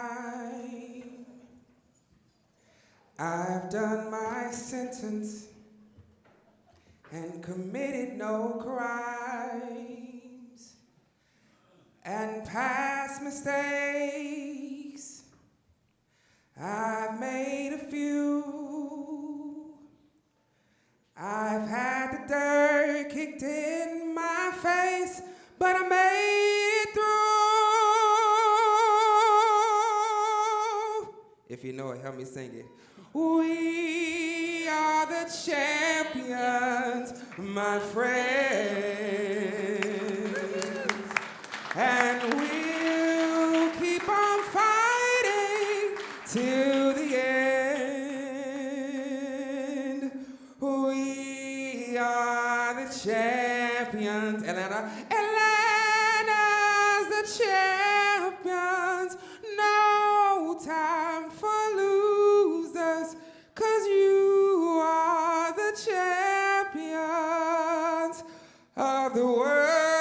time. I've done my sentence and committed no crimes, and past mistakes I've made a few. I've had the dirt kicked in my face, but I made it through. If you know it, help me sing it. We are the champions, my friends, and we'll keep on fighting till the end. We are the champions, Atlanta's the champions. No time for losers, 'cause you are the champions of the world.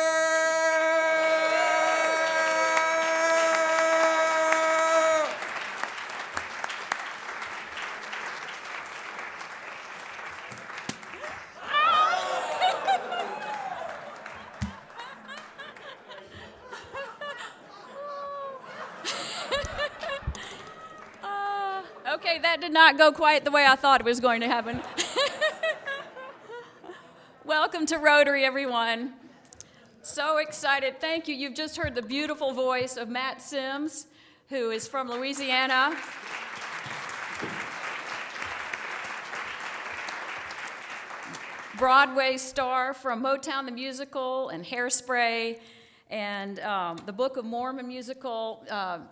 Okay, that did not go quite the way I thought it was going to happen. Welcome to Rotary, everyone. So excited. Thank you. You've just heard the beautiful voice of Matt Sims, who is from Louisiana. Broadway star from Motown the Musical and Hairspray and the Book of Mormon musical.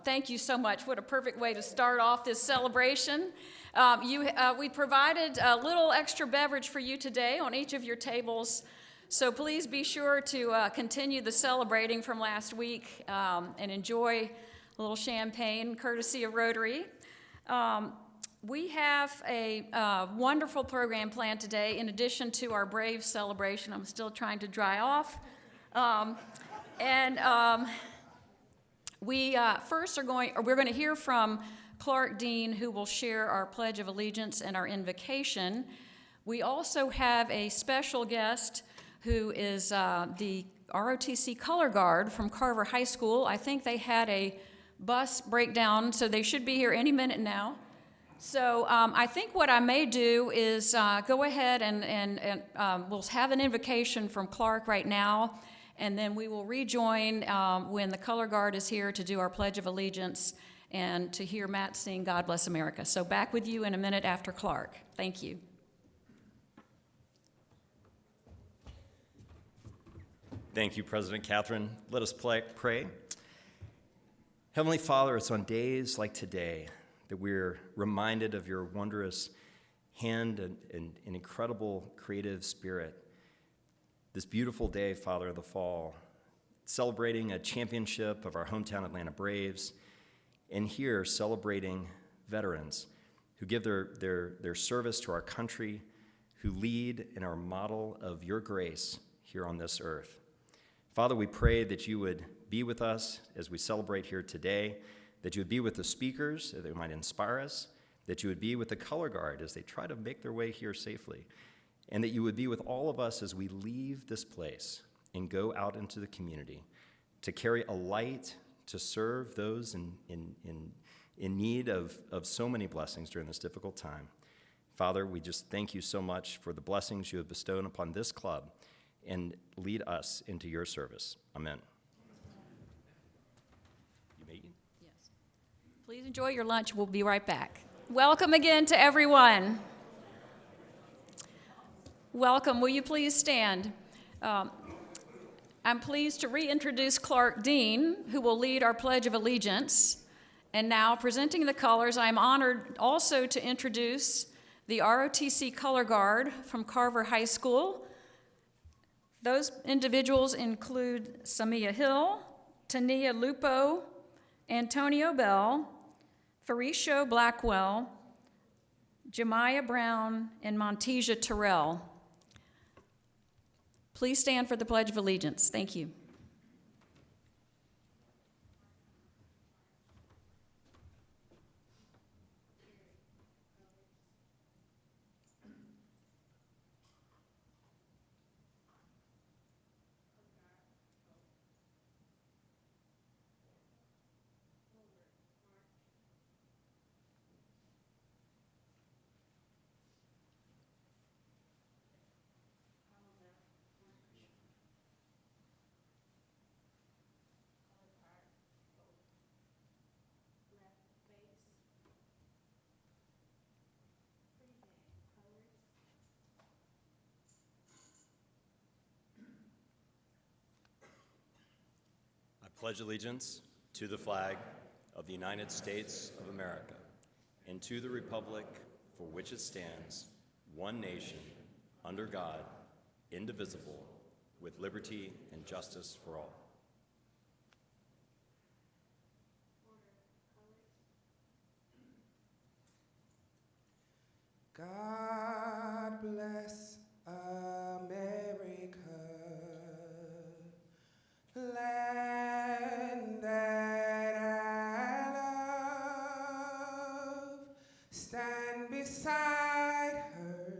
Thank you so much. What a perfect way to start off this celebration. We provided a little extra beverage for you today on each of your tables, so please be sure to continue the celebrating from last week and enjoy a little champagne courtesy of Rotary. We have a wonderful program planned today in addition to our Brave celebration. I'm still trying to dry off. We're going to hear from Clark Dean, who will share our Pledge of Allegiance and our Invocation. We also have a special guest who is the ROTC Color Guard from Carver High School. I think they had a bus breakdown, so they should be here any minute now. So I think what I may do is go ahead and we'll have an invocation from Clark right now, and then we will rejoin when the Color Guard is here to do our Pledge of Allegiance and to hear Matt sing God Bless America. So back with you in a minute after Clark. Thank you. Thank you, President Catherine. Let us pray. Heavenly Father, it's on days like today that we're reminded of your wondrous hand and incredible creative spirit. This beautiful day, Father, of the fall, celebrating a championship of our hometown Atlanta Braves, and here celebrating veterans who give their service to our country, who lead in our model of your grace here on this earth. Father, we pray that you would be with us as we celebrate here today, that you would be with the speakers, that they might inspire us, that you would be with the Color Guard as they try to make their way here safely, and that you would be with all of us as we leave this place and go out into the community to carry a light to serve those in need of so many blessings during this difficult time. Father, we just thank you so much for the blessings you have bestowed upon this club, and lead us into your service. Amen. You may eat. Yes. Please enjoy your lunch. We'll be right back. Welcome again to everyone. Welcome. Will you please stand? I'm pleased to reintroduce Clark Dean, who will lead our Pledge of Allegiance. And now, presenting the colors, I'm honored also to introduce the ROTC Color Guard from Carver High School. Those individuals include Samia Hill, Tania Lupo, Antonio Bell, Faricio Blackwell, Jemiah Brown, and Montesia Terrell. Please stand for the Pledge of Allegiance. Thank you. pledge allegiance to the flag of the United States of America and to the republic for which it stands, one nation, under God, indivisible, with liberty and justice for all. God bless America, land that I love. Stand beside her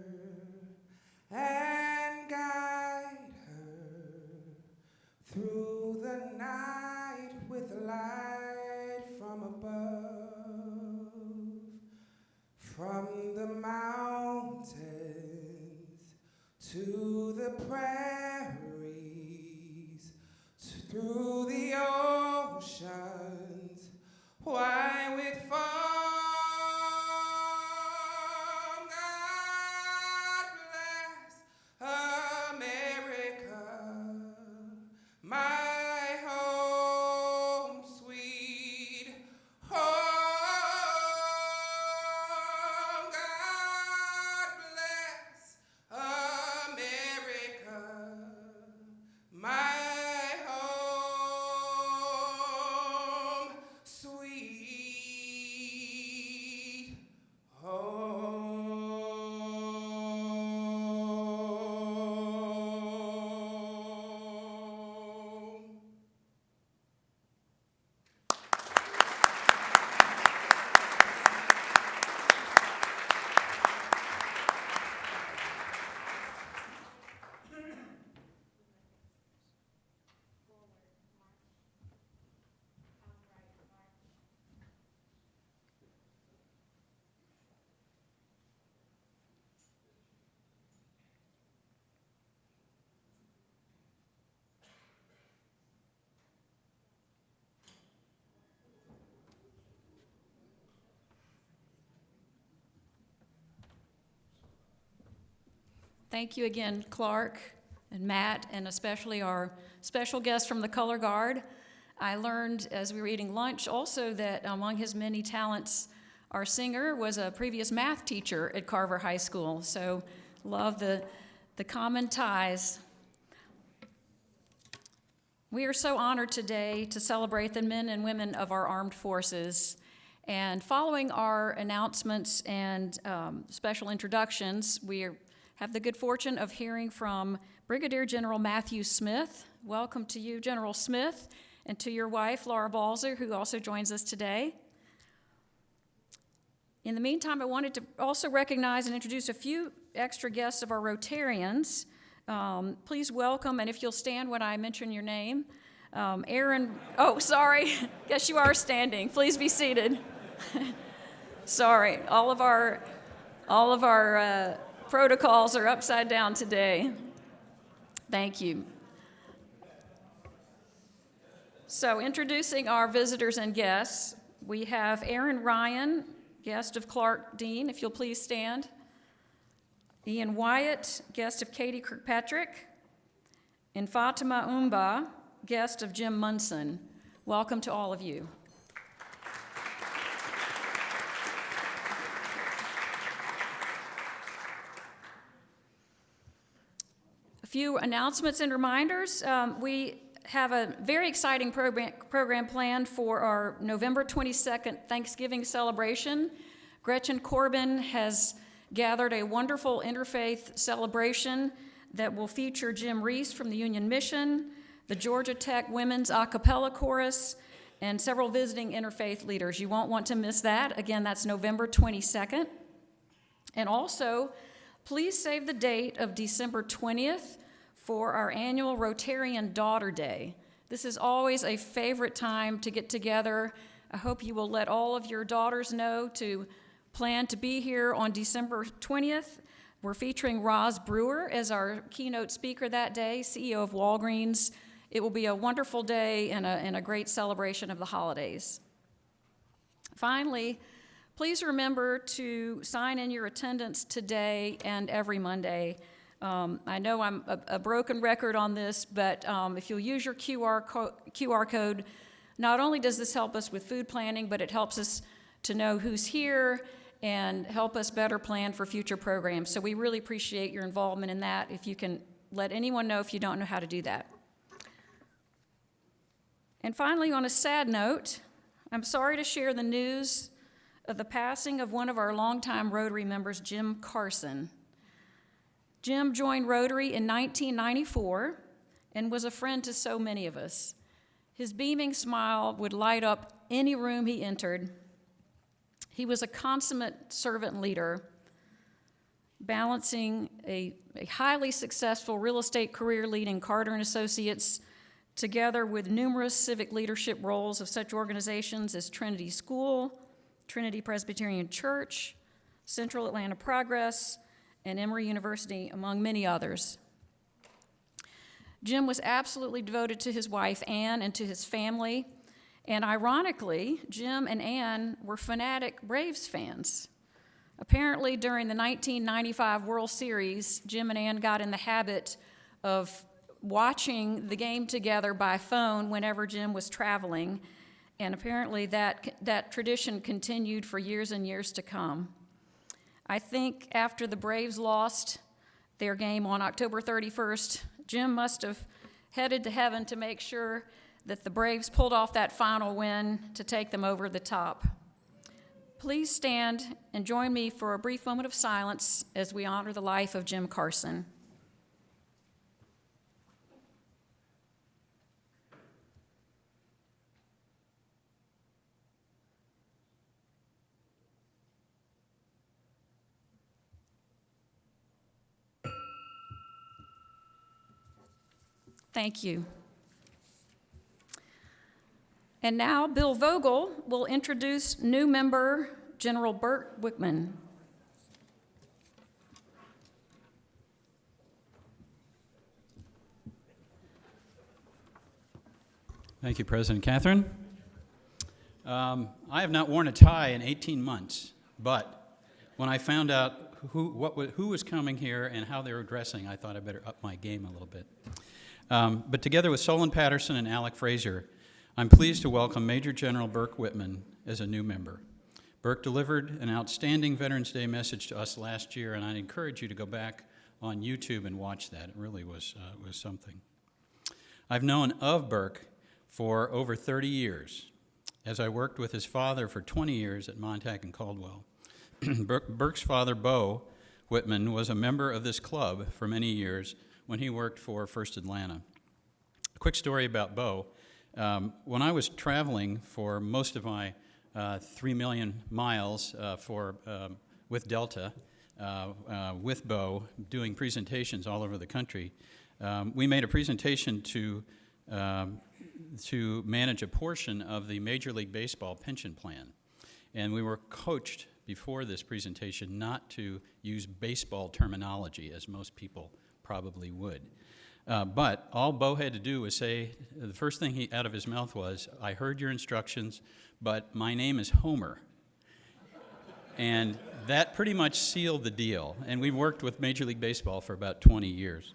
and guide her through the night with light from above. From the mountains to the prairies, through the oceans, white with foam, God bless America, my home, sweet home. Thank you again, Clark and Matt, and especially our special guest from the Color Guard. I learned as we were eating lunch also that among his many talents, our singer was a previous math teacher at Carver High School. So love the common ties. We are so honored today to celebrate the men and women of our armed forces. And following our announcements and special introductions, we have the good fortune of hearing from Brigadier General Matthew Smith. Welcome to you, General Smith, and to your wife, Laura Balser, who also joins us today. In the meantime, I wanted to also recognize and introduce a few extra guests of our Rotarians. Please welcome, and if you'll stand when I mention your name, Aaron, oh, sorry, guess you are standing. Please be seated. Sorry, all of our protocols are upside down today. Thank you. So, introducing our visitors and guests, we have Aaron Ryan, guest of Clark Dean, if you'll please stand. Ian Wyatt, guest of Katie Kirkpatrick. And Fatima Umba, guest of Jim Munson. Welcome to all of you. A few announcements and reminders. We have a very exciting program planned for our November 22nd Thanksgiving celebration. Gretchen Corbin has gathered a wonderful interfaith celebration that will feature Jim Reese from the Union Mission, the Georgia Tech Women's A Cappella Chorus, and several visiting interfaith leaders. You won't want to miss that. Again, that's November 22nd. And also, please save the date of December 20th for our annual Rotarian Daughter Day. This is always a favorite time to get together. I hope you will let all of your daughters know to plan to be here on December 20th. We're featuring Roz Brewer as our keynote speaker that day, CEO of Walgreens. It will be a wonderful day and a great celebration of the holidays. Finally, please remember to sign in your attendance today and every Monday. I know I'm a broken record on this, but if you'll use your QR code, not only does this help us with food planning, but it helps us to know who's here and help us better plan for future programs. So we really appreciate your involvement in that. If you can let anyone know if you don't know how to do that. And finally, on a sad note, I'm sorry to share the news of the passing of one of our longtime Rotary members, Jim Carson. Jim joined Rotary in 1994 and was a friend to so many of us. His beaming smile would light up any room he entered. He was a consummate servant leader, balancing a highly successful real estate career leading Carter and Associates together with numerous civic leadership roles of such organizations as Trinity School, Trinity Presbyterian Church, Central Atlanta Progress, and Emory University, among many others. Jim was absolutely devoted to his wife, Ann, and to his family. And ironically, Jim and Ann were fanatic Braves fans. Apparently, during the 1995 World Series, Jim and Ann got in the habit of watching the game together by phone whenever Jim was traveling. And apparently that tradition continued for years and years to come. I think after the Braves lost their game on October 31st, Jim must have headed to heaven to make sure that the Braves pulled off that final win to take them over the top. Please stand and join me for a brief moment of silence as we honor the life of Jim Carson. Thank you. And now Bill Vogel will introduce new member General Burt Wickman. Thank you, President Catherine. I have not worn a tie in 18 months, but when I found out who was coming here and how they were dressing, I thought I better up my game a little bit. But together with Solon Patterson and Alec Fraser, I'm pleased to welcome Major General Burke Whitman as a new member. Burke delivered an outstanding Veterans Day message to us last year, and I'd encourage you to go back on YouTube and watch that. It really was something. I've known of Burke for over 30 years, as I worked with his father for 20 years at Montauk and Caldwell. Burke's father, Bo Whitman, was a member of this club for many years when he worked for First Atlanta. A quick story about Bo. When I was traveling for most of my 3 million miles with Delta, with Bo, doing presentations all over the country, we made a presentation to manage a portion of the Major League Baseball pension plan. And we were coached before this presentation not to use baseball terminology, as most people probably would. But all Bo had to do was say, the first thing out of his mouth was, "I heard your instructions, but my name is Homer." And that pretty much sealed the deal. And we've worked with Major League Baseball for about 20 years.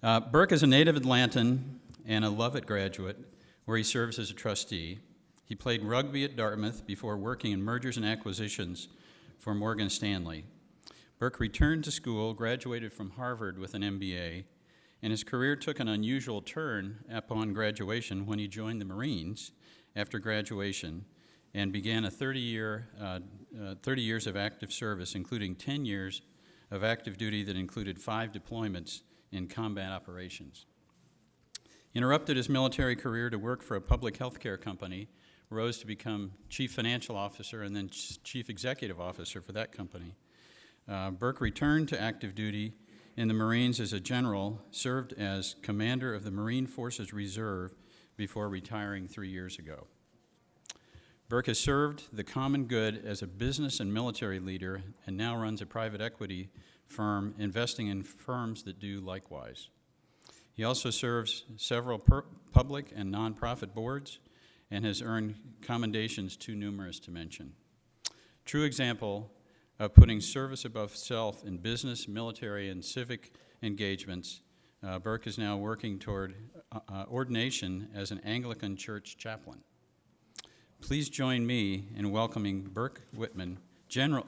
Burke is a native Atlantan and a Lovett graduate, where he serves as a trustee. He played rugby at Dartmouth before working in mergers and acquisitions for Morgan Stanley. Burke returned to school, graduated from Harvard with an MBA, and his career took an unusual turn upon graduation when he joined the Marines after graduation and began a 30 years of active service, including 10 years of active duty that included 5 deployments in combat operations. He interrupted his military career to work for a public health care company, rose to become chief financial officer and then chief executive officer for that company. Burke returned to active duty in the Marines as a general, served as commander of the Marine Forces Reserve before retiring 3 years ago. Burke has served the common good as a business and military leader and now runs a private equity firm investing in firms that do likewise. He also serves several public and nonprofit boards and has earned commendations too numerous to mention. True example of putting service above self in business, military, and civic engagements, Burke is now working toward ordination as an Anglican church chaplain. Please join me in welcoming Burke Whitman,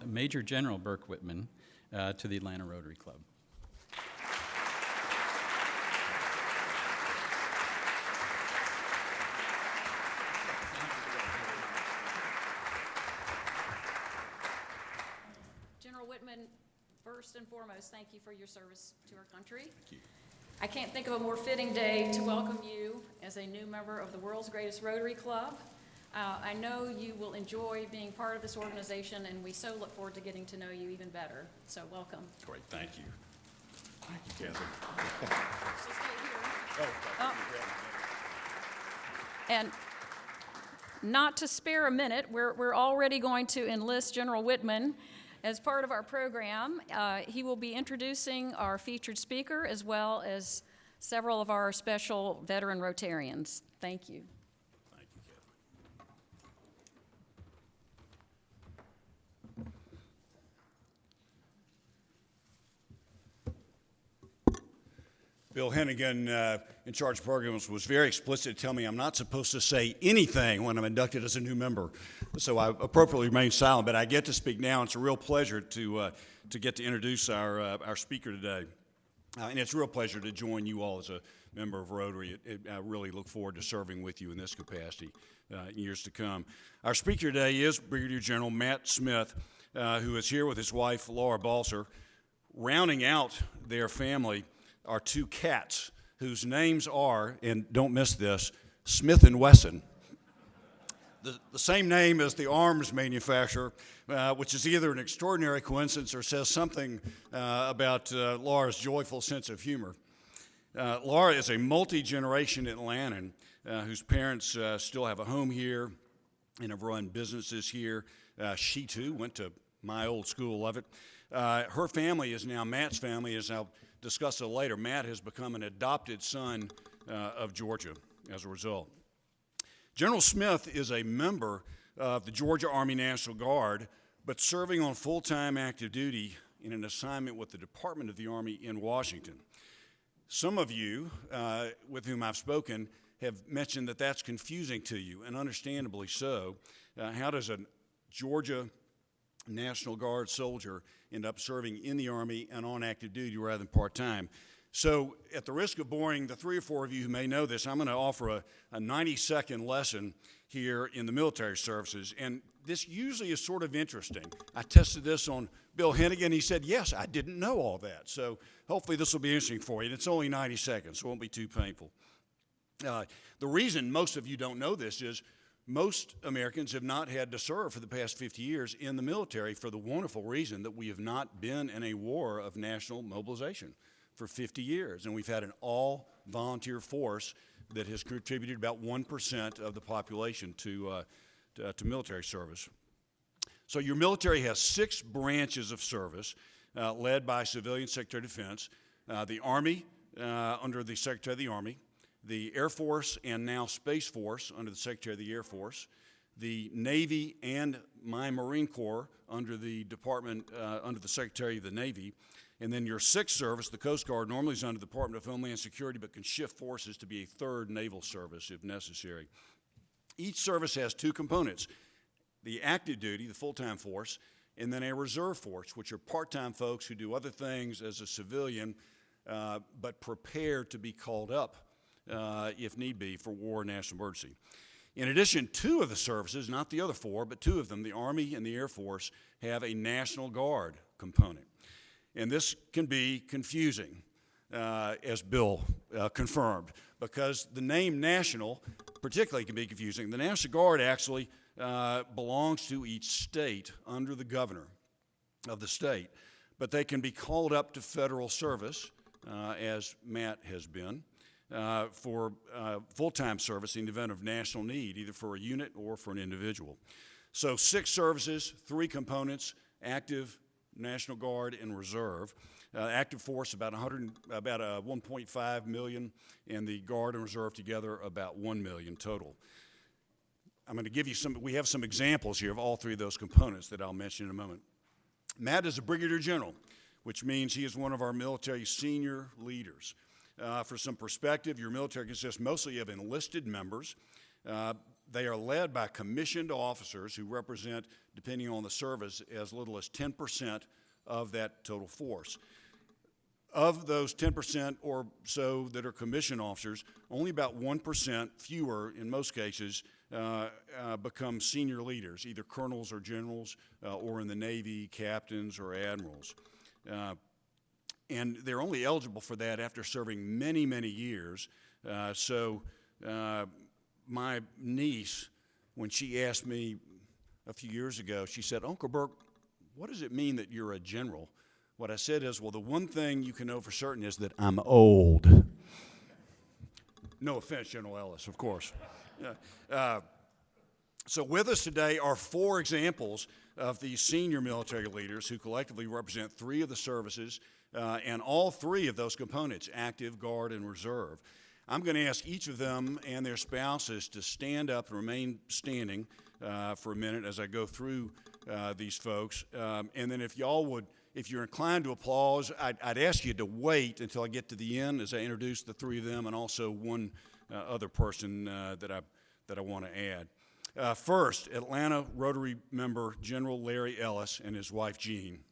Major General Burke Whitman, to the Atlanta Rotary Club. General Whitman, first and foremost, thank you for your service to our country. Thank you. I can't think of a more fitting day to welcome you as a new member of the world's greatest Rotary Club. I know you will enjoy being part of this organization, and we so look forward to getting to know you even better. So welcome. Great, thank you. Thank you, Catherine. So stay here. And not to spare a minute, we're already going to enlist General Whitman as part of our program. He will be introducing our featured speaker as well as several of our special veteran Rotarians. Thank you. Thank you, Catherine. Bill Hennigan, in charge of programs, was very explicit to tell me I'm not supposed to say anything when I'm inducted as a new member. So I appropriately remained silent, but I get to speak now. It's a real pleasure to get to introduce our speaker today. And it's a real pleasure to join you all as a member of Rotary. I really look forward to serving with you in this capacity in years to come. Our speaker today is Brigadier General Matt Smith, who is here with his wife, Laura Balser. Rounding out their family are two cats whose names are, and don't miss this, Smith & Wesson. The same name as the arms manufacturer, which is either an extraordinary coincidence or says something about Laura's joyful sense of humor. Laura is a multi-generation Atlantan whose parents still have a home here and have run businesses here. She too went to my old school, love it. Her family is now Matt's family, as I'll discuss it later. Matt has become an adopted son of Georgia as a result. General Smith is a member of the Georgia Army National Guard, but serving on full-time active duty in an assignment with the Department of the Army in Washington. Some of you with whom I've spoken have mentioned that that's confusing to you, and understandably so. How does a Georgia National Guard soldier end up serving in the Army and on active duty rather than part-time? So at the risk of boring the 3 or 4 of you who may know this, I'm going to offer a 90-second lesson here in the military services. And this usually is sort of interesting. I tested this on Bill Hennigan. He said, yes, I didn't know all that. So hopefully this will be interesting for you. And it's only 90 seconds, so it won't be too painful. The reason most of you don't know this is most Americans have not had to serve for the past 50 years in the military for the wonderful reason that we have not been in a war of national mobilization for 50 years. And we've had an all-volunteer force that has contributed about 1% of the population to military service. So your military has 6 branches of service led by Civilian Secretary of Defense, the Army under the Secretary of the Army, the Air Force and now Space Force under the Secretary of the Air Force, the Navy and my Marine Corps under the Department, under the Secretary of the Navy, and then your 6th service, the Coast Guard, normally is under the Department of Homeland Security but can shift forces to be a 3rd naval service if necessary. Each service has 2 components, the active duty, the full-time force, and then a reserve force, which are part-time folks who do other things as a civilian but prepare to be called up if need be for war or national emergency. In addition, 2 of the services, not the other 4, but 2 of them, the Army and the Air Force, have a National Guard component. And this can be confusing, as Bill confirmed, because the name national particularly can be confusing. The National Guard actually belongs to each state under the governor of the state, but they can be called up to federal service, as Matt has been, for full-time service in the event of national need, either for a unit or for an individual. So 6 services, 3 components, active, National Guard, and reserve. Active force about 1.5 million, and the Guard and Reserve together about 1 million total. I'm going to give you we have some examples here of all 3 of those components that I'll mention in a moment. Matt is a Brigadier General, which means he is one of our military senior leaders. For some perspective, your military consists mostly of enlisted members. They are led by commissioned officers who represent, depending on the service, as little as 10% of that total force. Of those 10% or so that are commissioned officers, only about 1%, fewer in most cases, become senior leaders, either colonels or generals, or in the Navy, captains or admirals. And they're only eligible for that after serving many, many years. My niece, when she asked me a few years ago, she said, "Uncle Burke, what does it mean that you're a general?" What I said is, well, the one thing you can know for certain is that I'm old. No offense, General Ellis, of course. So with us today are 4 examples of these senior military leaders who collectively represent 3 of the services, and all 3 of those components, active, guard, and reserve. I'm going to ask each of them and their spouses to stand up and remain standing for a minute as I go through these folks. And then if y'all would, if you're inclined to applause, I'd ask you to wait until I get to the end as I introduce the 3 of them and also one other person that I want to add. First, Atlanta Rotary member General Larry Ellis and his wife Jean.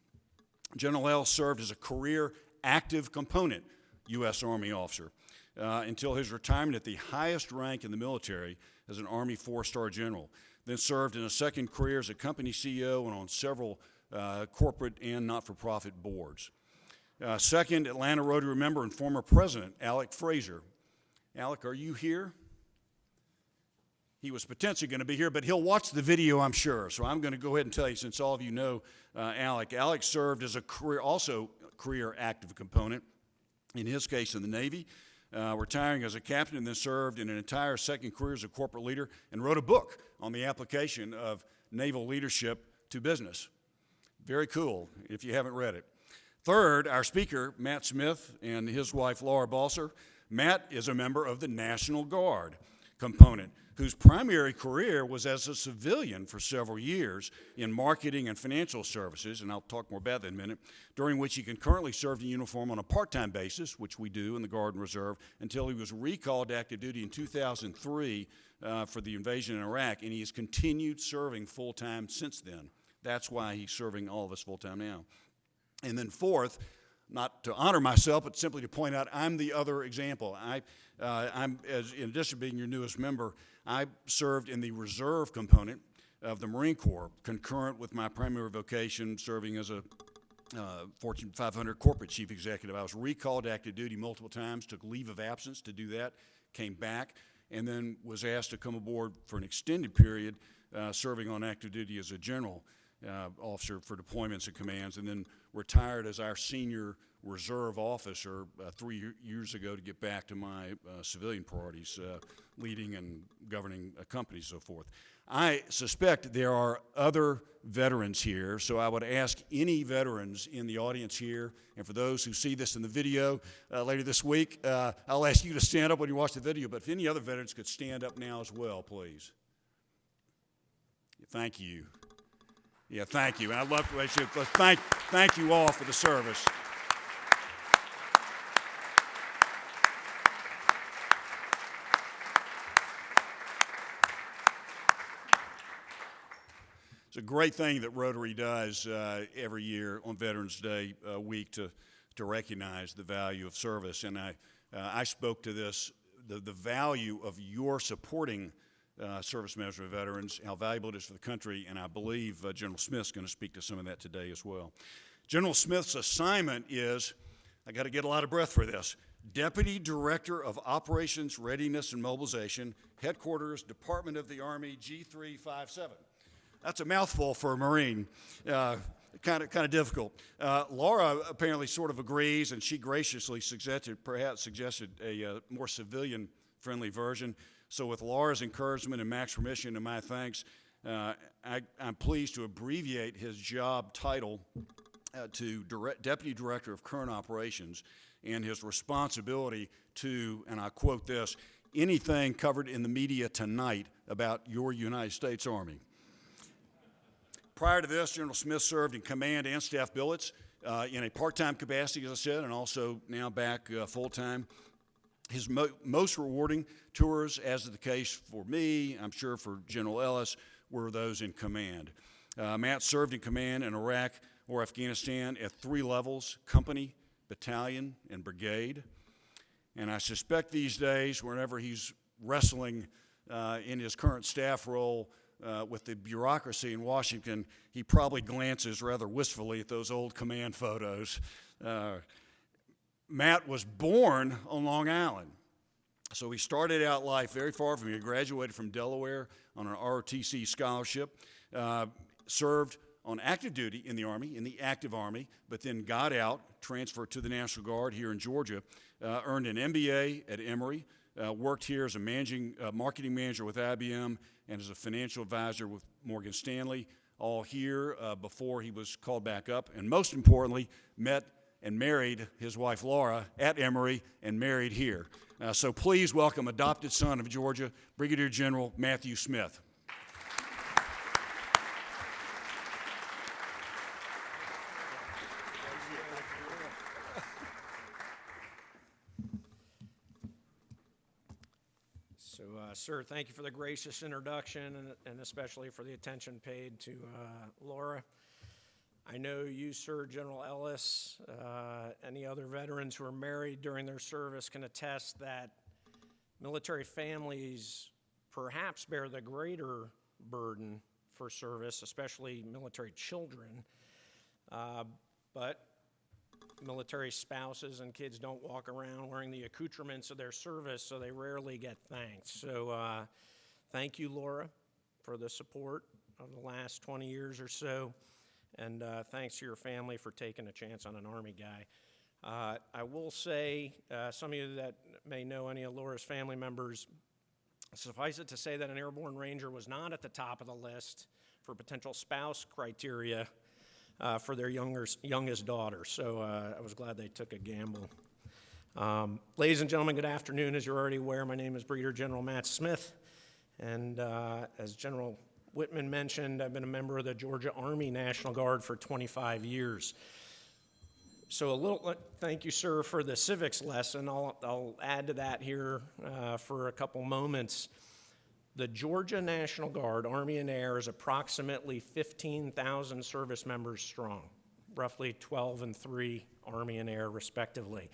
General Ellis served as a career active component U.S. Army officer until his retirement at the highest rank in the military as an Army 4-star general. Then served in a second career as a company CEO and on several corporate and not-for-profit boards. Second, Atlanta Rotary member and former president Alec Fraser. Alec, are you here? He was potentially going to be here, but he'll watch the video, I'm sure. So I'm going to go ahead and tell you, since all of you know Alec. Alec served as a career active component, in his case in the Navy, retiring as a captain, and then served in an entire second career as a corporate leader, and wrote a book on the application of naval leadership to business. Very cool, if you haven't read it. Third, our speaker, Matt Smith, and his wife, Laura Balser. Matt is a member of the National Guard component, whose primary career was as a civilian for several years in marketing and financial services, and I'll talk more about that in a minute, during which he concurrently served in uniform on a part-time basis, which we do in the Guard and Reserve, until he was recalled to active duty in 2003 for the invasion in Iraq, and he has continued serving full-time since then. That's why he's serving all of us full-time now. And then fourth, not to honor myself, but simply to point out I'm the other example. In addition to being your newest member, I served in the reserve component of the Marine Corps, concurrent with my primary vocation, serving as a Fortune 500 corporate chief executive. I was recalled to active duty multiple times, took leave of absence to do that, came back, and then was asked to come aboard for an extended period, serving on active duty as a general officer for deployments and commands, and then retired as our senior reserve officer 3 years ago to get back to my civilian priorities, leading and governing a company and so forth. I suspect there are other veterans here, so I would ask any veterans in the audience here, and for those who see this in the video later this week, I'll ask you to stand up when you watch the video, but if any other veterans could stand up now as well, please. Thank you. Yeah, thank you. And I'd love to thank you all for the service. It's a great thing that Rotary does every year on Veterans Day week to recognize the value of service. And I spoke to this, the value of your supporting service members and veterans, how valuable it is for the country, and I believe General Smith's going to speak to some of that today as well. General Smith's assignment is, I got to get a lot of breath for this, Deputy Director of Operations, Readiness, and Mobilization, Headquarters, Department of the Army, G357. That's a mouthful for a Marine. Kind of difficult. Laura apparently sort of agrees, and she graciously suggested a more civilian-friendly version. So with Laura's encouragement and Mac's permission and my thanks, I'm pleased to abbreviate his job title to Deputy Director of Current Operations, and his responsibility to, and I quote this, anything covered in the media tonight about your United States Army. Prior to this, General Smith served in command and staff billets in a part-time capacity, as I said, and also now back full-time. His most rewarding tours, as is the case for me, I'm sure for General Ellis, were those in command. Matt served in command in Iraq or Afghanistan at 3 levels: company, battalion, and brigade. And I suspect these days, whenever he's wrestling in his current staff role with the bureaucracy in Washington, he probably glances rather wistfully at those old command photos. Matt was born on Long Island, so he started out life very far from here. He graduated from Delaware on an ROTC scholarship, served on active duty in the Army, in the active Army, but then got out, transferred to the National Guard here in Georgia, earned an MBA at Emory, worked here as a marketing manager with IBM and as a financial advisor with Morgan Stanley, all here before he was called back up, and most importantly, met and married his wife Laura at Emory and married here. So please welcome adopted son of Georgia, Brigadier General Matthew Smith. Sir, thank you for the gracious introduction and especially for the attention paid to Laura. I know you, sir, General Ellis, any other veterans who are married during their service can attest that military families perhaps bear the greater burden for service, especially military children. But military spouses and kids don't walk around wearing the accoutrements of their service, so they rarely get thanked. So thank you, Laura, for the support of the last 20 years or so, and thanks to your family for taking a chance on an Army guy. I will say, some of you that may know any of Laura's family members, suffice it to say that an Airborne Ranger was not at the top of the list for potential spouse criteria for their youngest daughter, so I was glad they took a gamble. Ladies and gentlemen, good afternoon. As you're already aware, my name is Brigadier General Matt Smith, and as General Whitman mentioned, I've been a member of the Georgia Army National Guard for 25 years. So a little thank you, sir, for the civics lesson. I'll add to that here for a couple moments. The Georgia National Guard, Army and Air, is approximately 15,000 service members strong, roughly 12 and 3 Army and Air, respectively.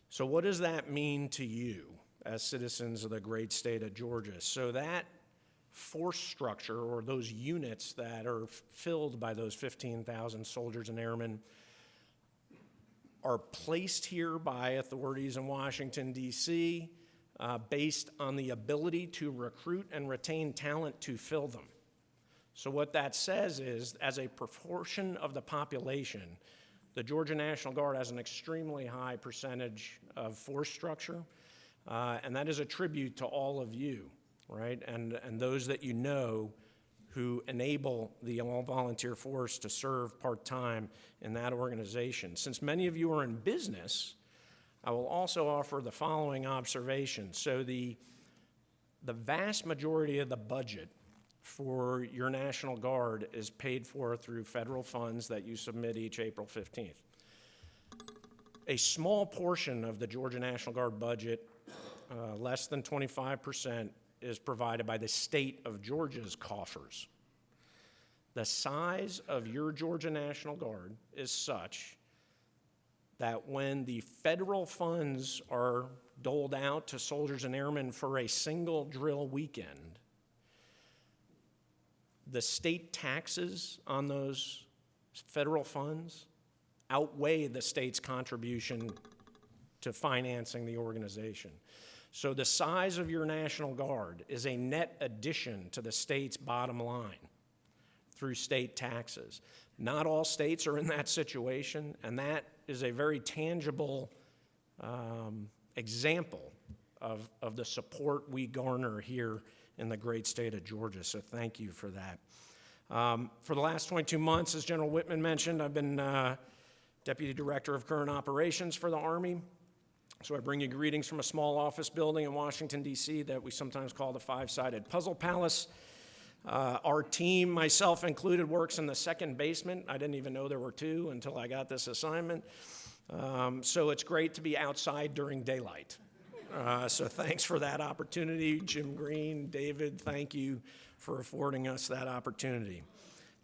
So what does that mean to you as citizens of the great state of Georgia? So that force structure, or those units that are filled by those 15,000 soldiers and airmen, are placed here by authorities in Washington, D.C., based on the ability to recruit and retain talent to fill them. So what that says is, as a proportion of the population, the Georgia National Guard has an extremely high percentage of force structure, and that is a tribute to all of you, right? And those that you know who enable the all-volunteer force to serve part-time in that organization. Since many of you are in business, I will also offer the following observation. So the vast majority of the budget for your National Guard is paid for through federal funds that you submit each April 15th. A small portion of the Georgia National Guard budget, less than 25%, is provided by the state of Georgia's coffers. The size of your Georgia National Guard is such that when the federal funds are doled out to soldiers and airmen for a single drill weekend, the state taxes on those federal funds outweigh the state's contribution to financing the organization. So the size of your National Guard is a net addition to the state's bottom line through state taxes. Not all states are in that situation, and that is a very tangible example of the support we garner here in the great state of Georgia, so thank you for that. For the last 22 months, as General Whitman mentioned, I've been Deputy Director of Current Operations for the Army. So I bring you greetings from a small office building in Washington, D.C. that we sometimes call the five-sided puzzle palace. Our team, myself included, works in the second basement. I didn't even know there were two until I got this assignment. So it's great to be outside during daylight. So thanks for that opportunity. Jim Green, David, thank you for affording us that opportunity.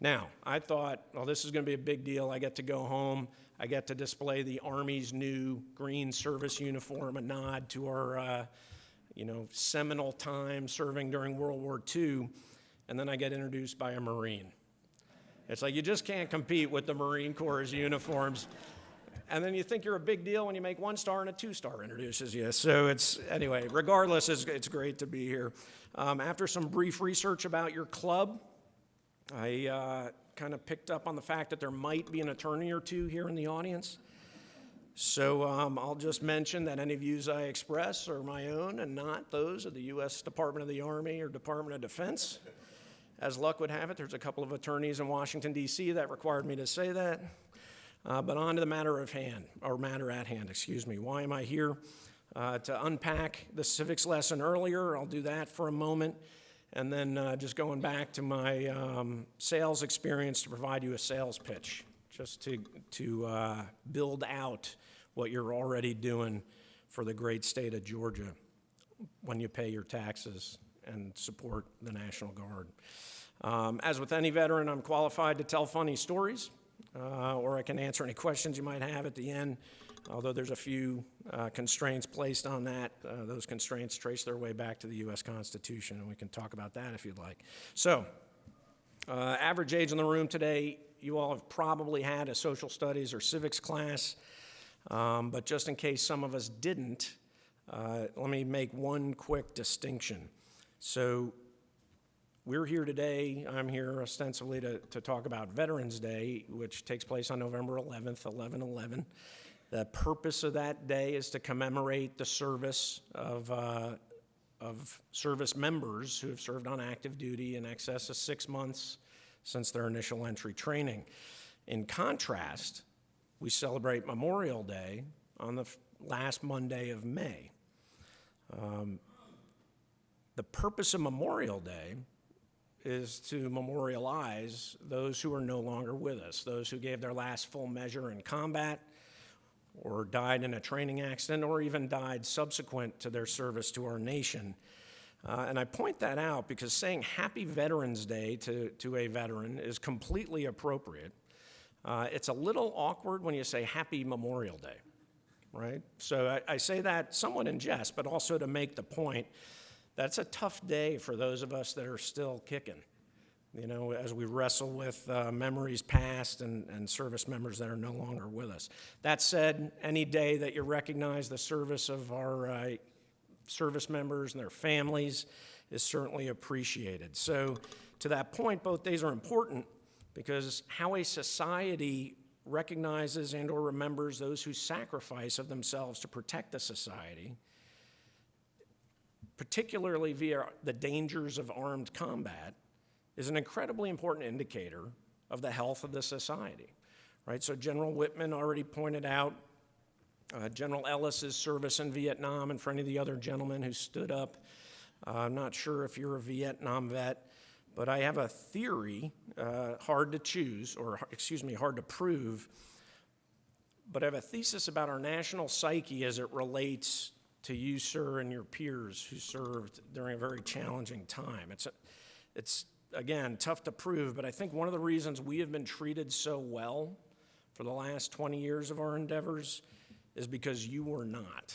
Now, I thought, well, this is going to be a big deal. I get to go home. I get to display the Army's new green service uniform, a nod to our, seminal time serving during World War II. And then I get introduced by a Marine. It's like you just can't compete with the Marine Corps' uniforms. And then you think you're a big deal when you make 1-star and a 2-star introduces you. So anyway, regardless, it's great to be here. After some brief research about your club, I kind of picked up on the fact that there might be an attorney or two here in the audience. So I'll just mention that any views I express are my own and not those of the U.S. Department of the Army or Department of Defense. As luck would have it, there's a couple of attorneys in Washington, D.C. that required me to say that. But on to the matter at hand. Why am I here? To unpack the civics lesson earlier, I'll do that for a moment. And then just going back to my sales experience to provide you a sales pitch, just to build out what you're already doing for the great state of Georgia when you pay your taxes and support the National Guard. As with any veteran, I'm qualified to tell funny stories, or I can answer any questions you might have at the end. Although there's a few constraints placed on that, those constraints trace their way back to the U.S. Constitution, and we can talk about that if you'd like. So, average age in the room today, you all have probably had a social studies or civics class, but just in case some of us didn't, let me make one quick distinction. So, we're here today, I'm here ostensibly to talk about Veterans Day, which takes place on November 11th, 11/11. The purpose of that day is to commemorate the service of service members who have served on active duty in excess of 6 months since their initial entry training. In contrast, we celebrate Memorial Day on the last Monday of May. The purpose of Memorial Day is to memorialize those who are no longer with us, those who gave their last full measure in combat, or died in a training accident, or even died subsequent to their service to our nation. And I point that out because saying Happy Veterans Day to a veteran is completely appropriate. It's a little awkward when you say Happy Memorial Day, right? So I say that somewhat in jest, but also to make the point that it's a tough day for those of us that are still kicking. As we wrestle with memories past and service members that are no longer with us. That said, any day that you recognize the service of our service members and their families is certainly appreciated. So to that point, both days are important because how a society recognizes and or remembers those who sacrifice of themselves to protect the society, particularly via the dangers of armed combat, is an incredibly important indicator of the health of the society, right? So General Whitman already pointed out General Ellis's service in Vietnam, and for any of the other gentlemen who stood up, I'm not sure if you're a Vietnam vet, but I have a theory, hard to prove, but I have a thesis about our national psyche as it relates to you, sir, and your peers who served during a very challenging time. It's again, tough to prove, but I think one of the reasons we have been treated so well for the last 20 years of our endeavors is because you were not.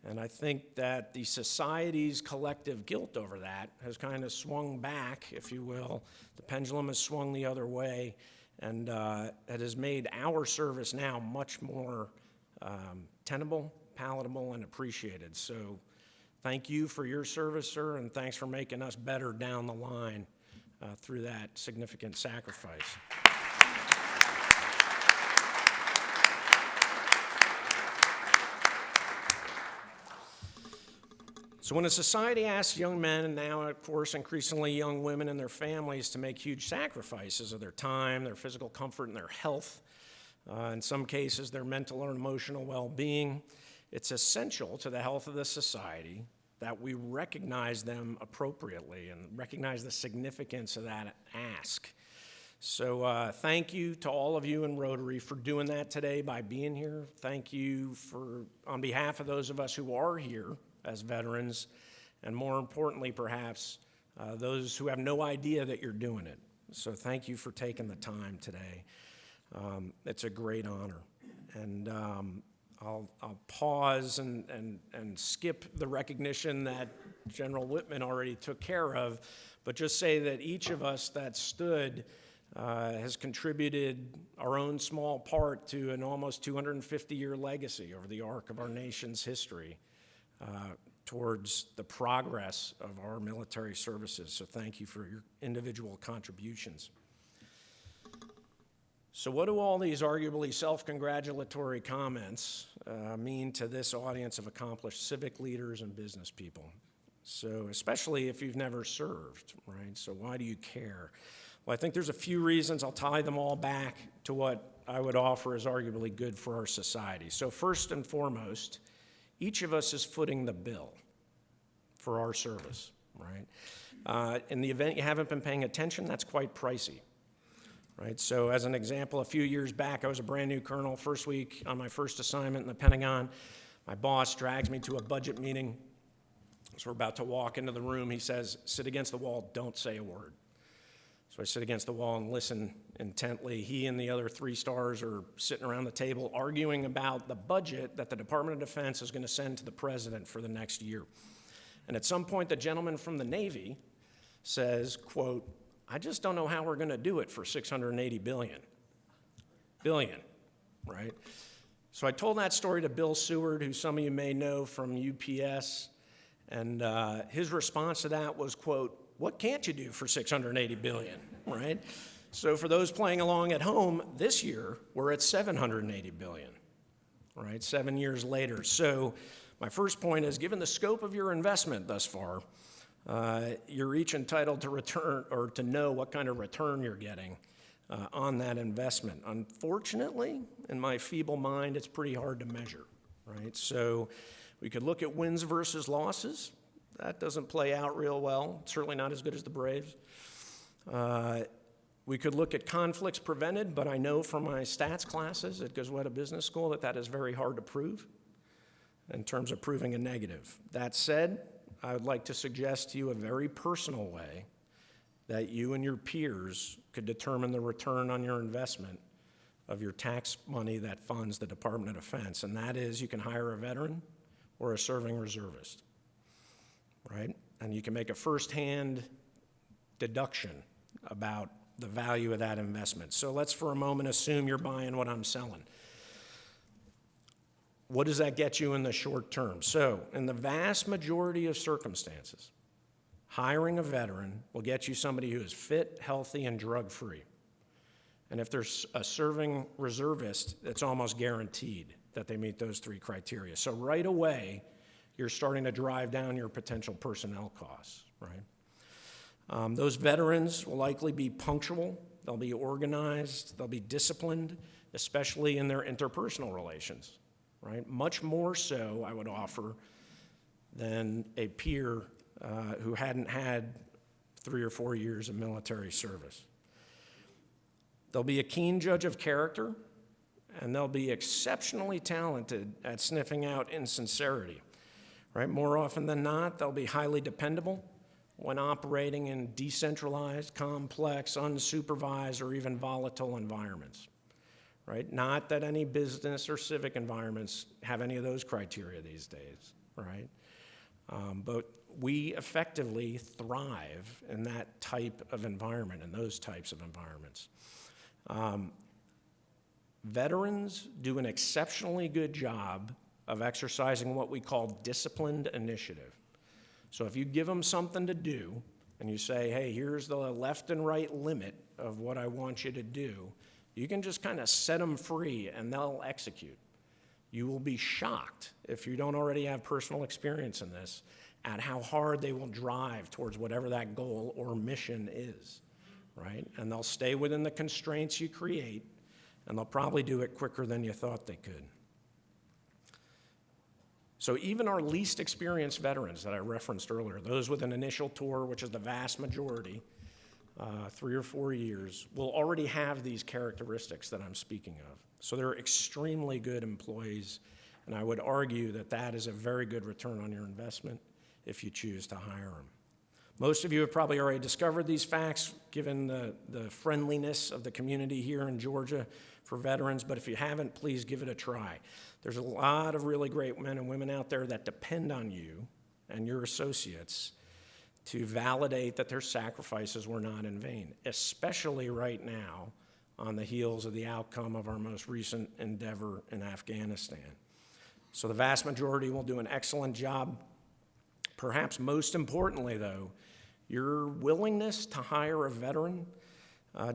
And I think that the society's collective guilt over that has kind of swung back, if you will. The pendulum has swung the other way, and it has made our service now much more tenable, palatable, and appreciated. So thank you for your service, sir, and thanks for making us better down the line through that significant sacrifice. So when a society asks young men, and now, of course, increasingly young women and their families to make huge sacrifices of their time, their physical comfort, and their health, in some cases, their mental or emotional well-being, it's essential to the health of the society that we recognize them appropriately and recognize the significance of that ask. So thank you to all of you in Rotary for doing that today by being here. Thank you on behalf of those of us who are here as veterans, and more importantly, perhaps, those who have no idea that you're doing it. So thank you for taking the time today. It's a great honor. And I'll pause and skip the recognition that General Whitman already took care of, but just say that each of us that stood has contributed our own small part to an almost 250-year legacy over the arc of our nation's history towards the progress of our military services. So thank you for your individual contributions. So what do all these arguably self-congratulatory comments mean to this audience of accomplished civic leaders and business people? So especially if you've never served, right? So why do you care? Well, I think there's a few reasons. I'll tie them all back to what I would offer as arguably good for our society. So first and foremost, each of us is footing the bill for our service, right? In the event you haven't been paying attention, that's quite pricey, right? So as an example, a few years back, I was a brand new colonel, first week on my first assignment in the Pentagon. My boss drags me to a budget meeting. So we're about to walk into the room. He says, "Sit against the wall, don't say a word." So I sit against the wall and listen intently. He and the other 3 stars are sitting around the table arguing about the budget that the Department of Defense is going to send to the president for the next year. And at some point, the gentleman from the Navy says, quote, "I just don't know how we're going to do it for $680 billion, right? So I told that story to Bill Seward, who some of you may know from UPS, and his response to that was, quote, "What can't you do for $680 billion, right?" So for those playing along at home, this year, we're at $780 billion, right, 7 years later. So my first point is, given the scope of your investment thus far, you're each entitled to return or to know what kind of return you're getting on that investment. Unfortunately, in my feeble mind, it's pretty hard to measure, right? So we could look at wins versus losses. That doesn't play out real well, certainly not as good as the Braves. We could look at conflicts prevented, but I know from my stats classes at Goizueta Business School that is very hard to prove in terms of proving a negative. That said, I would like to suggest to you a very personal way that you and your peers could determine the return on your investment of your tax money that funds the Department of Defense, and that is you can hire a veteran or a serving reservist. Right? And you can make a firsthand deduction about the value of that investment. So let's for a moment assume you're buying what I'm selling. What does that get you in the short term? So in the vast majority of circumstances, hiring a veteran will get you somebody who is fit, healthy, and drug-free. And if there's a serving reservist, it's almost guaranteed that they meet those 3 criteria. So right away, you're starting to drive down your potential personnel costs, right? Those veterans will likely be punctual, they'll be organized, they'll be disciplined, especially in their interpersonal relations, right? Much more so, I would offer, than a peer who hadn't had 3 or 4 years of military service. They'll be a keen judge of character, and they'll be exceptionally talented at sniffing out insincerity. Right? More often than not, they'll be highly dependable when operating in decentralized, complex, unsupervised, or even volatile environments. Right? Not that any business or civic environments have any of those criteria these days, right? But we effectively thrive in that type of environment, in those types of environments. Veterans do an exceptionally good job of exercising what we call disciplined initiative. So if you give them something to do and you say, hey, here's the left and right limit of what I want you to do, you can just kind of set them free and they'll execute. You will be shocked, if you don't already have personal experience in this, at how hard they will drive towards whatever that goal or mission is, right? And they'll stay within the constraints you create, and they'll probably do it quicker than you thought they could. So even our least experienced veterans that I referenced earlier, those with an initial tour, which is the vast majority, 3 or 4 years, will already have these characteristics that I'm speaking of. So they're extremely good employees, and I would argue that that is a very good return on your investment if you choose to hire them. Most of you have probably already discovered these facts, given the friendliness of the community here in Georgia for veterans, but if you haven't, please give it a try. There's a lot of really great men and women out there that depend on you and your associates to validate that their sacrifices were not in vain, especially right now on the heels of the outcome of our most recent endeavor in Afghanistan. So the vast majority will do an excellent job. Perhaps most importantly, though, your willingness to hire a veteran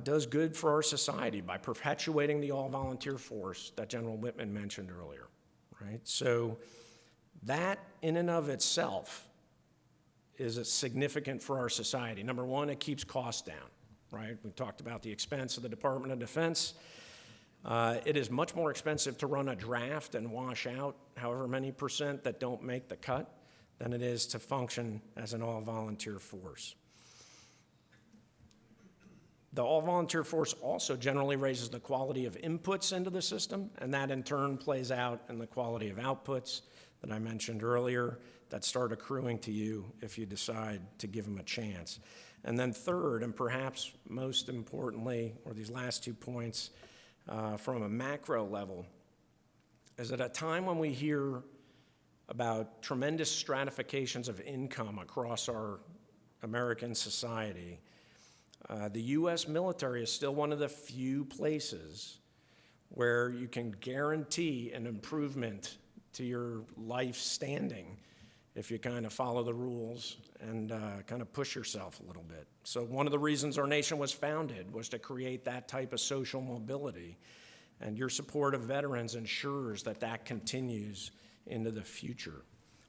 does good for our society by perpetuating the all-volunteer force that General Whitman mentioned earlier, right? So that in and of itself is significant for our society. Number one, it keeps costs down, right? We talked about the expense of the Department of Defense. It is much more expensive to run a draft and wash out however many percent that don't make the cut than it is to function as an all-volunteer force. The all-volunteer force also generally raises the quality of inputs into the system, and that in turn plays out in the quality of outputs that I mentioned earlier that start accruing to you if you decide to give them a chance. And then third, and perhaps most importantly, or these last 2 points from a macro level, is at a time when we hear about tremendous stratifications of income across our American society, the U.S. military is still one of the few places where you can guarantee an improvement to your life standing if you kind of follow the rules and kind of push yourself a little bit. So one of the reasons our nation was founded was to create that type of social mobility, and your support of veterans ensures that that continues into the future.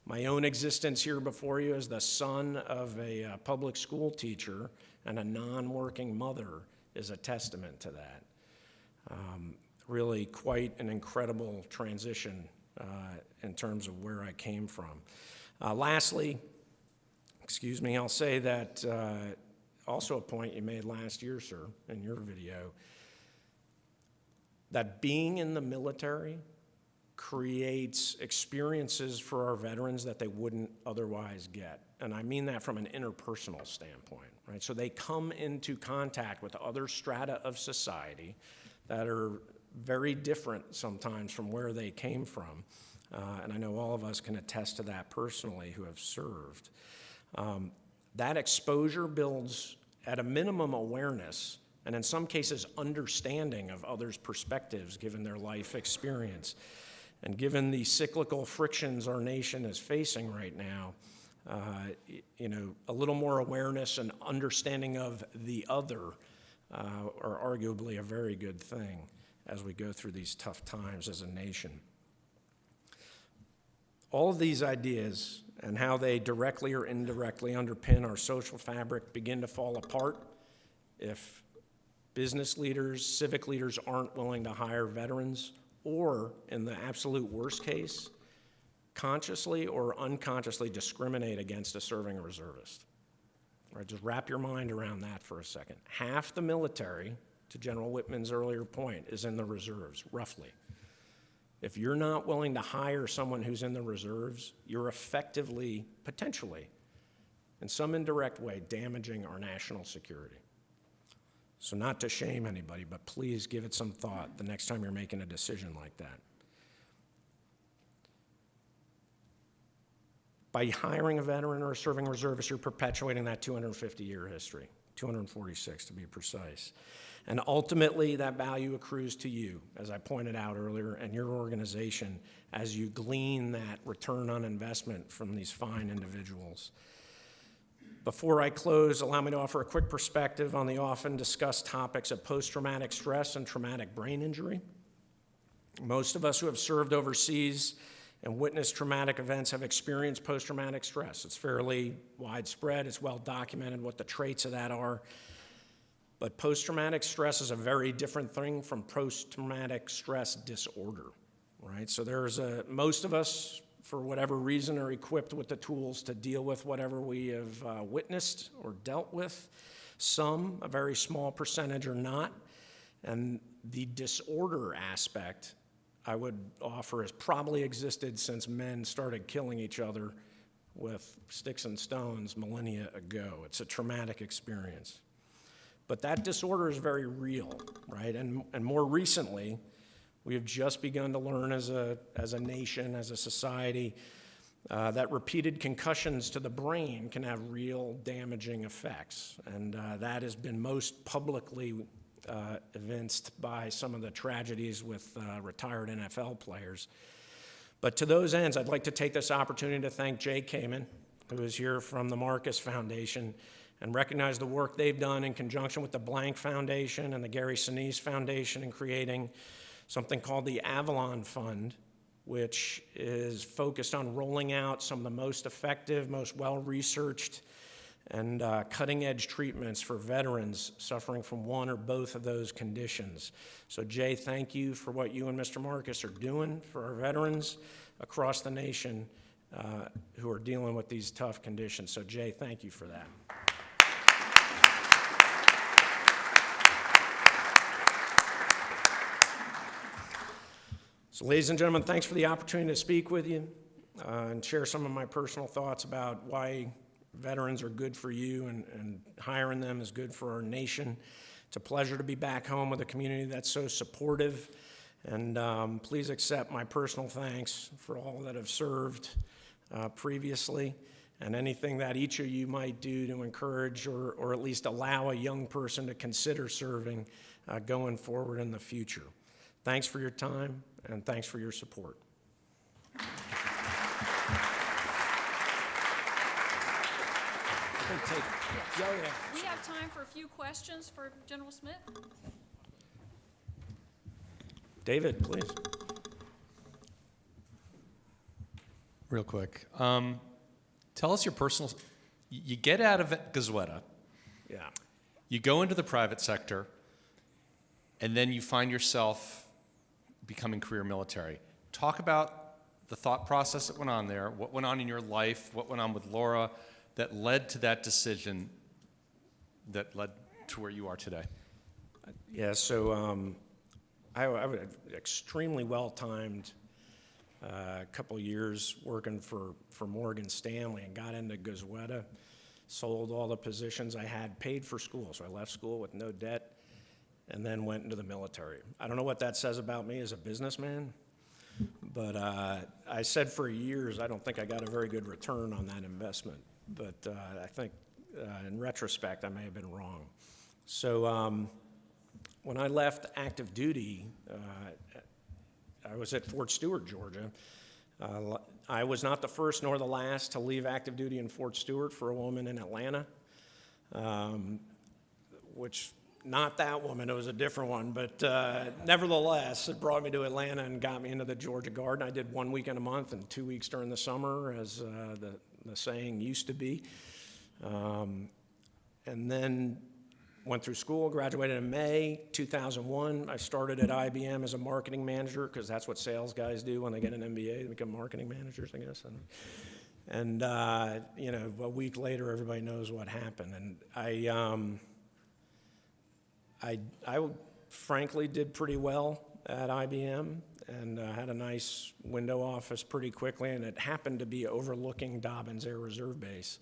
My own existence here before you as the son of a public school teacher and a non-working mother is a testament to that. Really quite an incredible transition in terms of where I came from. Lastly, I'll say that also a point you made last year, sir, in your video, that being in the military creates experiences for our veterans that they wouldn't otherwise get. And I mean that from an interpersonal standpoint, right? So they come into contact with other strata of society that are very different sometimes from where they came from. And I know all of us can attest to that personally who have served. That exposure builds, at a minimum, awareness, and in some cases, understanding of others' perspectives given their life experience. And given the cyclical frictions our nation is facing right now, a little more awareness and understanding of the other are arguably a very good thing as we go through these tough times as a nation. All of these ideas and how they directly or indirectly underpin our social fabric begin to fall apart if business leaders, civic leaders aren't willing to hire veterans, or in the absolute worst case, consciously or unconsciously discriminate against a serving reservist. All right, just wrap your mind around that for a second. Half the military, to General Whitman's earlier point, is in the reserves, roughly. If you're not willing to hire someone who's in the reserves, you're effectively, potentially, in some indirect way, damaging our national security. So not to shame anybody, but please give it some thought the next time you're making a decision like that. By hiring a veteran or a serving reservist, you're perpetuating that 250-year history, 246 to be precise. And ultimately, that value accrues to you, as I pointed out earlier, and your organization as you glean that return on investment from these fine individuals. Before I close, allow me to offer a quick perspective on the often discussed topics of post-traumatic stress and traumatic brain injury. Most of us who have served overseas and witnessed traumatic events have experienced post-traumatic stress. It's fairly widespread. It's well documented what the traits of that are. But post-traumatic stress is a very different thing from post-traumatic stress disorder, right? So most of us for whatever reason, are equipped with the tools to deal with whatever we have witnessed or dealt with. Some, a very small percentage, are not. And the disorder aspect, I would offer, has probably existed since men started killing each other with sticks and stones millennia ago. It's a traumatic experience. But that disorder is very real, right? And more recently, we have just begun to learn as a nation, as a society, that repeated concussions to the brain can have real damaging effects. And that has been most publicly evinced by some of the tragedies with retired NFL players. But to those ends, I'd like to take this opportunity to thank Jay Kamen, who is here from the Marcus Foundation, and recognize the work they've done in conjunction with the Blank Foundation and the Gary Sinise Foundation in creating something called the Avalon Fund, which is focused on rolling out some of the most effective, most well-researched, and cutting-edge treatments for veterans suffering from one or both of those conditions. So Jay, thank you for what you and Mr. Marcus are doing for our veterans across the nation who are dealing with these tough conditions. So Jay, thank you for that. So ladies and gentlemen, thanks for the opportunity to speak with you and share some of my personal thoughts about why veterans are good for you and hiring them is good for our nation. It's a pleasure to be back home with a community that's so supportive. And please accept my personal thanks for all that have served previously and anything that each of you might do to encourage or at least allow a young person to consider serving going forward in the future. Thanks for your time and thanks for your support. We have time for a few questions for General Smith. David, please. Real quick. Tell us your personal, you get out of Goizueta, Yeah. you go into the private sector, and then you find yourself becoming career military. Talk about the thought process that went on there, what went on in your life, what went on with Laura that led to that decision that led to where you are today. Yeah, so I was extremely well-timed couple years working for Morgan Stanley and got into Goizueta, sold all the positions I had, paid for school. So I left school with no debt and then went into the military. I don't know what that says about me as a businessman, but I said for years I don't think I got a very good return on that investment. But I think in retrospect I may have been wrong. So when I left active duty, I was at Fort Stewart, Georgia. I was not the first nor the last to leave active duty in Fort Stewart for a woman in Atlanta, which, not that woman, it was a different one, but nevertheless, it brought me to Atlanta and got me into the Georgia Guard. And I did 1 weekend a month and 2 weeks during the summer, as the saying used to be. And then went through school, graduated in May 2001. I started at IBM as a marketing manager because that's what sales guys do when they get an MBA. They become marketing managers, I guess. And you know, a week later, everybody knows what happened. And I frankly did pretty well at IBM and had a nice window office pretty quickly, and it happened to be overlooking Dobbins Air Reserve Base.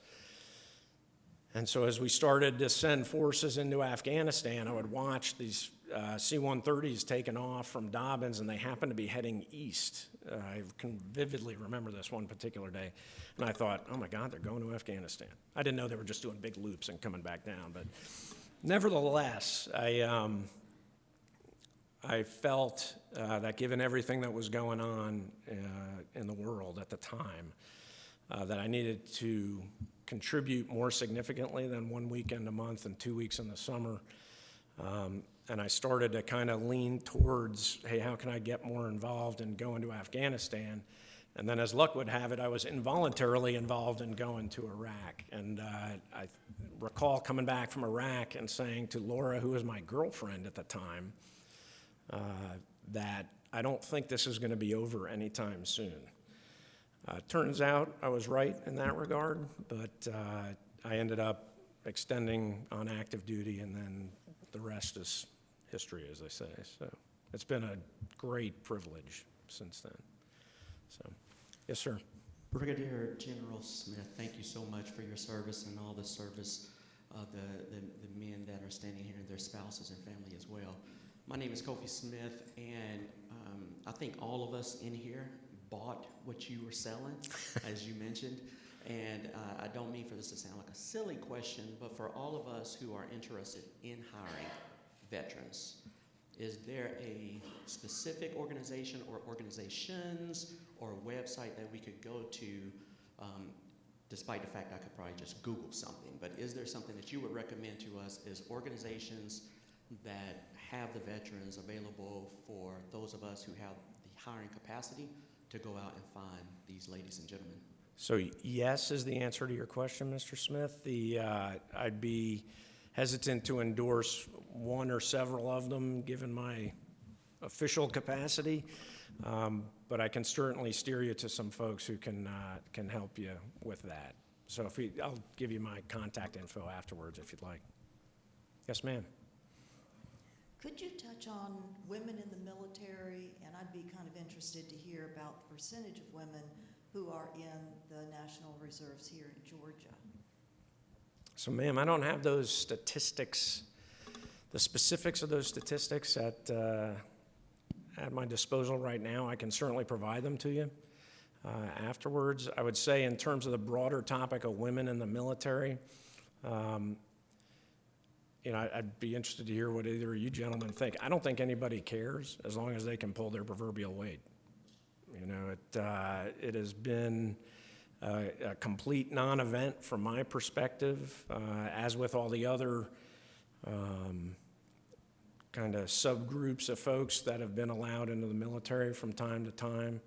And so as we started to send forces into Afghanistan, I would watch these C-130s taking off from Dobbins, and they happened to be heading east. I can vividly remember this one particular day. And I thought, oh my God, they're going to Afghanistan. I didn't know they were just doing big loops and coming back down. But nevertheless, I felt that given everything that was going on in the world at the time, that I needed to contribute more significantly than 1 weekend a month and 2 weeks in the summer. And I started to kind of lean towards, hey, how can I get more involved in going to Afghanistan? And then as luck would have it, I was involuntarily involved in going to Iraq. And I recall coming back from Iraq and saying to Laura, who was my girlfriend at the time, that I don't think this is going to be over anytime soon. Turns out I was right in that regard, but I ended up extending on active duty, and then the rest is history, as they say. So it's been a great privilege since then. So, yes, sir. Brigadier General Smith, thank you so much for your service and all the service of the men that are standing here and their spouses and family as well. My name is Kofi Smith, and I think all of us in here bought what you were selling, as you mentioned. And I don't mean for this to sound like a silly question, but for all of us who are interested in hiring veterans, is there a specific organization or organizations or a website that we could go to, despite the fact I could probably just Google something, but is there something that you would recommend to us as organizations that have the veterans available for those of us who have the hiring capacity to go out and find these ladies and gentlemen? So yes is the answer to your question, Mr. Smith. I'd be hesitant to endorse one or several of them given my official capacity, but I can certainly steer you to some folks who can help you with that. So I'll give you my contact info afterwards if you'd like. Yes, ma'am. Could you touch on women in the military? And I'd be kind of interested to hear about the percentage of women who are in the National Reserves here in Georgia. So, ma'am, I don't have those statistics, the specifics of those statistics at my disposal right now. I can certainly provide them to you afterwards. I would say in terms of the broader topic of women in the military, I'd be interested to hear what either of you gentlemen think. I don't think anybody cares as long as they can pull their proverbial weight. It has been a complete non-event from my perspective, as with all the other kind of subgroups of folks that have been allowed into the military from time to time.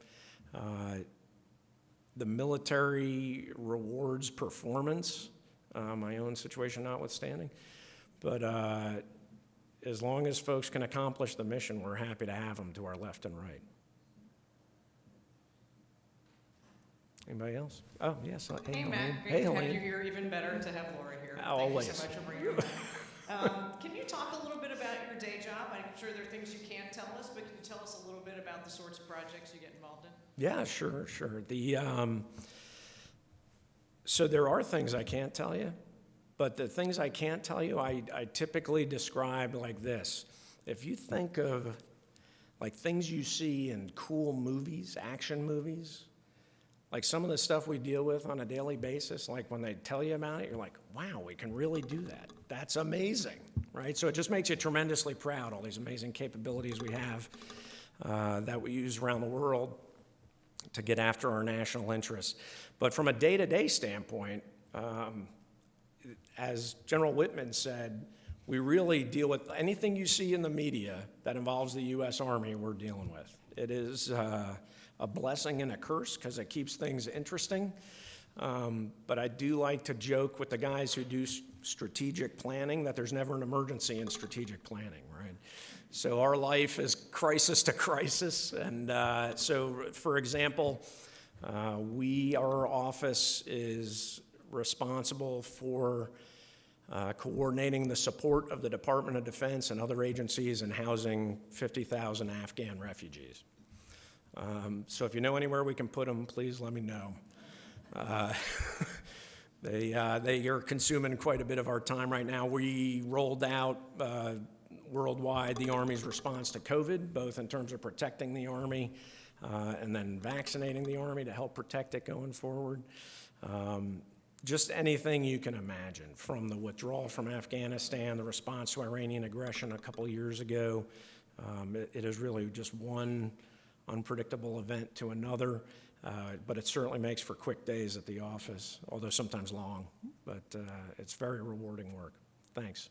The military rewards performance, my own situation notwithstanding. But as long as folks can accomplish the mission, we're happy to have them to our left and right. Anybody else? Oh, yes. Hey, Matt. Helene. Great to have you here. Even better to have Laura here. Always. Thank you so much for bringing that. Can you talk a little bit about your day job? I'm sure there are things you can't tell us, but can you tell us a little bit about the sorts of projects you get involved in? Yeah, sure. So there are things I can't tell you, but the things I can't tell you, I typically describe like this. If you think of like things you see in cool movies, action movies, like some of the stuff we deal with on a daily basis, like when they tell you about it, you're like, wow, we can really do that. That's amazing, right? So it just makes you tremendously proud, all these amazing capabilities we have that we use around the world to get after our national interests. But from a day-to-day standpoint, as General Whitman said, we really deal with anything you see in the media that involves the U.S. Army we're dealing with. It is a blessing and a curse because it keeps things interesting. But I do like to joke with the guys who do strategic planning that there's never an emergency in strategic planning, right? So our life is crisis to crisis. And so, for example, our office is responsible for coordinating the support of the Department of Defense and other agencies in housing 50,000 Afghan refugees. So if you know anywhere we can put them, please let me know. They are consuming quite a bit of our time right now. We rolled out worldwide the Army's response to COVID, both in terms of protecting the Army and then vaccinating the Army to help protect it going forward. Just anything you can imagine, from the withdrawal from Afghanistan, the response to Iranian aggression a couple years ago. It is really just one unpredictable event to another, but it certainly makes for quick days at the office, although sometimes long, but it's very rewarding work. Thanks.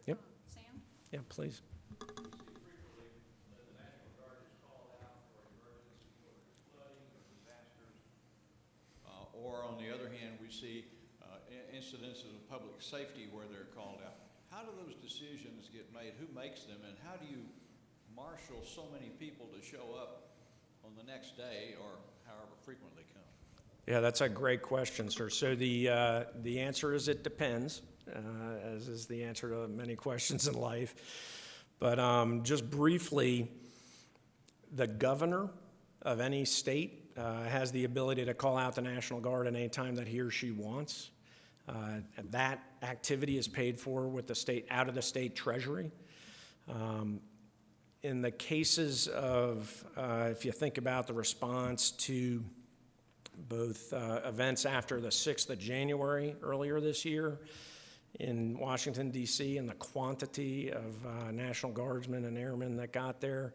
Yep. Sam? Yeah, please. Or on the other hand, we see incidences of public safety where they're called out. How do those decisions get made? Who makes them? And how do you marshal so many people to show up on the next day or however frequent they come? Yeah, that's a great question, sir. So the answer is it depends, as is the answer to many questions in life. But just briefly, the governor of any state has the ability to call out the National Guard at any time that he or she wants. That activity is paid for with the state, out of the state treasury. In the cases of, if you think about the response to both events after the 6th of January earlier this year in Washington, D.C., and the quantity of National Guardsmen and airmen that got there,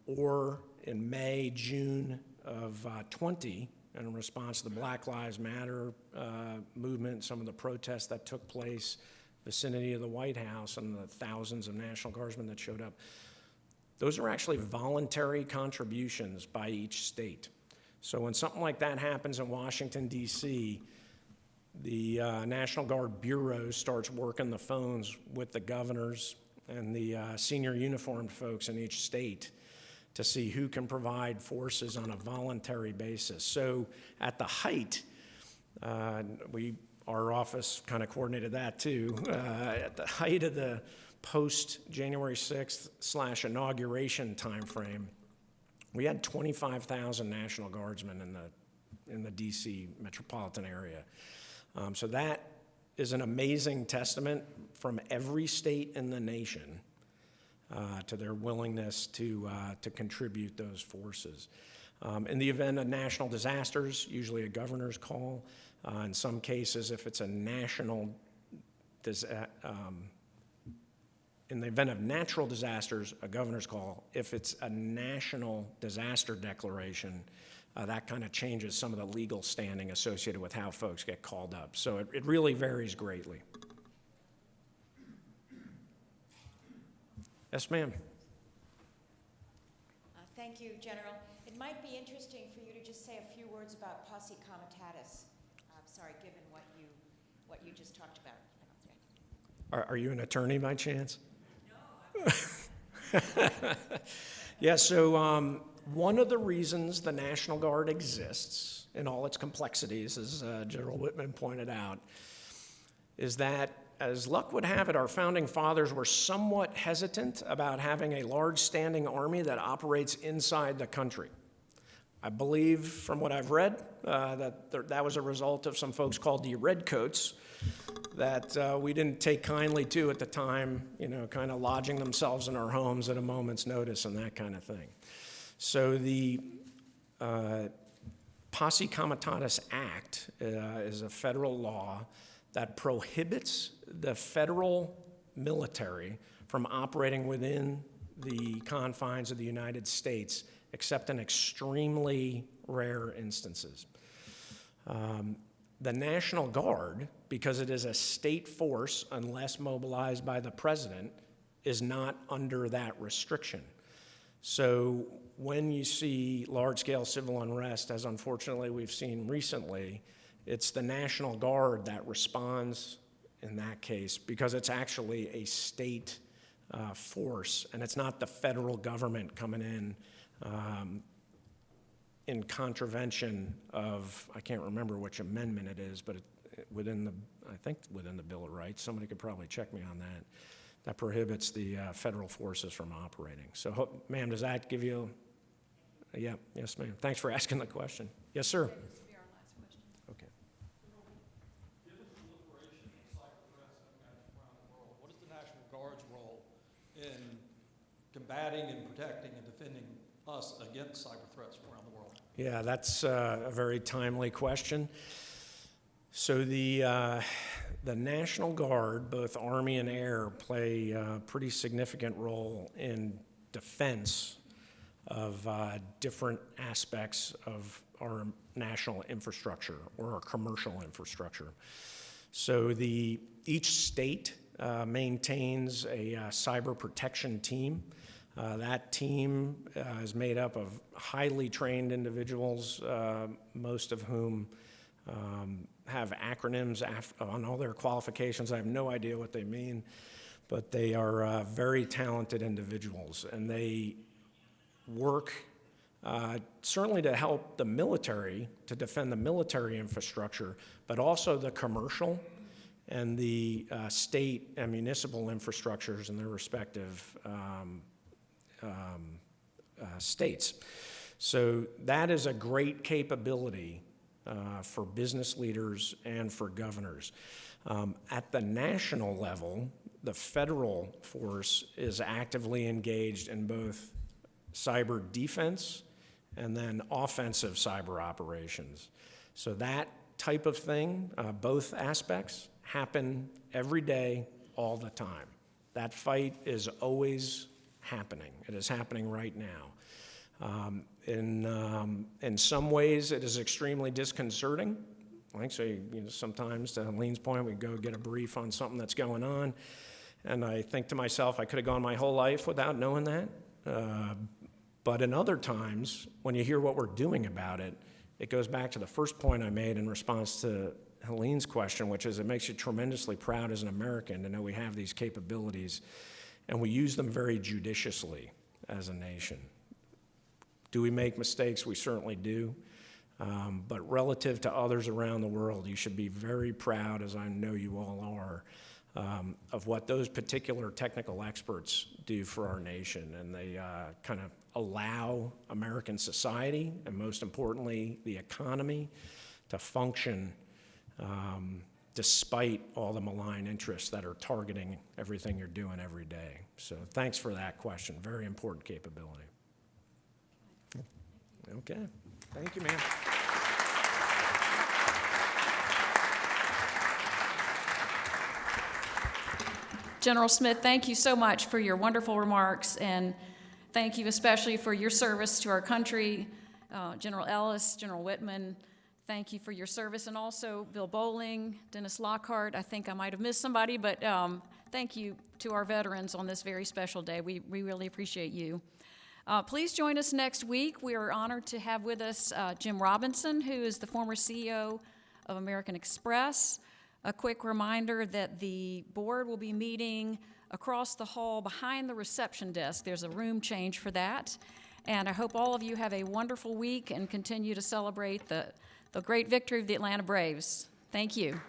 or in May, June of 20, in response to the Black Lives Matter movement, some of the protests that took place vicinity of the White House and the thousands of National Guardsmen that showed up. Those are actually voluntary contributions by each state. So when something like that happens in Washington, D.C., the National Guard Bureau starts working the phones with the governors and the senior uniformed folks in each state to see who can provide forces on a voluntary basis. So at the height, our office kind of coordinated that too. At the height of the post-January 6th / inauguration timeframe, we had 25,000 National Guardsmen in the D.C. metropolitan area. So that is an amazing testament from every state in the nation to their willingness to contribute those forces. In the event of national disasters, usually a governor's call. In some cases, if it's a national in the event of natural disasters, a governor's call. If it's a national disaster declaration, that kind of changes some of the legal standing associated with how folks get called up. So it really varies greatly. Yes, ma'am. Thank you, General. It might be interesting for you to just say a few words about Posse Comitatus. Given what you just talked about. Are you an attorney by chance? No. Yeah, so one of the reasons the National Guard exists in all its complexities, as General Whitman pointed out, is that, as luck would have it, our founding fathers were somewhat hesitant about having a large standing army that operates inside the country. I believe, from what I've read, that was a result of some folks called the Redcoats that we didn't take kindly to at the time, kind of lodging themselves in our homes at a moment's notice and that kind of thing. So the Posse Comitatus Act is a federal law that prohibits the federal military from operating within the confines of the United States except in extremely rare instances. The National Guard, because it is a state force unless mobilized by the president, is not under that restriction. So when you see large-scale civil unrest, as unfortunately we've seen recently, it's the National Guard that responds in that case because it's actually a state force, and it's not the federal government coming in contravention of, I can't remember which amendment it is, but I think within the Bill of Rights. Somebody could probably check me on that. That prohibits the federal forces from operating. So, ma'am, does that give you? Yeah, yes, ma'am. Thanks for asking the question. Yes, sir. This will be our last question. Okay. Given the proliferation of cyber threats around the world, what is the National Guard's role in combating and protecting and defending us against cyber threats around the world? Yeah, that's a very timely question. So the National Guard, both Army and Air, play a pretty significant role in defense of different aspects of our national infrastructure or our commercial infrastructure. So each state maintains a cyber protection team. That team is made up of highly trained individuals, most of whom have acronyms on all their qualifications. I have no idea what they mean, but they are very talented individuals, and they work certainly to help the military, to defend the military infrastructure, but also the commercial and the state and municipal infrastructures in their respective states. So that is a great capability for business leaders and for governors. At the national level, the federal force is actively engaged in both cyber defense and then offensive cyber operations. So that type of thing, both aspects, happen every day, all the time. That fight is always happening. It is happening right now. In some ways, it is extremely disconcerting. Like, so sometimes, to Helene's point, we go get a brief on something that's going on, and I think to myself, I could have gone my whole life without knowing that. But in other times, when you hear what we're doing about it, it goes back to the first point I made in response to Helene's question, which is it makes you tremendously proud as an American to know we have these capabilities, and we use them very judiciously as a nation. Do we make mistakes? We certainly do. But relative to others around the world, you should be very proud, as I know you all are, of what those particular technical experts do for our nation. And they kind of allow American society, and most importantly, the economy, to function despite all the malign interests that are targeting everything you're doing every day. So thanks for that question. Very important capability. Okay. Thank you, ma'am. General Smith, thank you so much for your wonderful remarks, and thank you especially for your service to our country. General Ellis, General Whitman, thank you for your service, and also Bill Bowling, Dennis Lockhart. I think I might have missed somebody, but thank you to our veterans on this very special day. We really appreciate you. Please join us next week. We are honored to have with us Jim Robinson, who is the former CEO of American Express. A quick reminder that the board will be meeting across the hall behind the reception desk. There's a room change for that. And I hope all of you have a wonderful week and continue to celebrate the great victory of the Atlanta Braves. Thank you.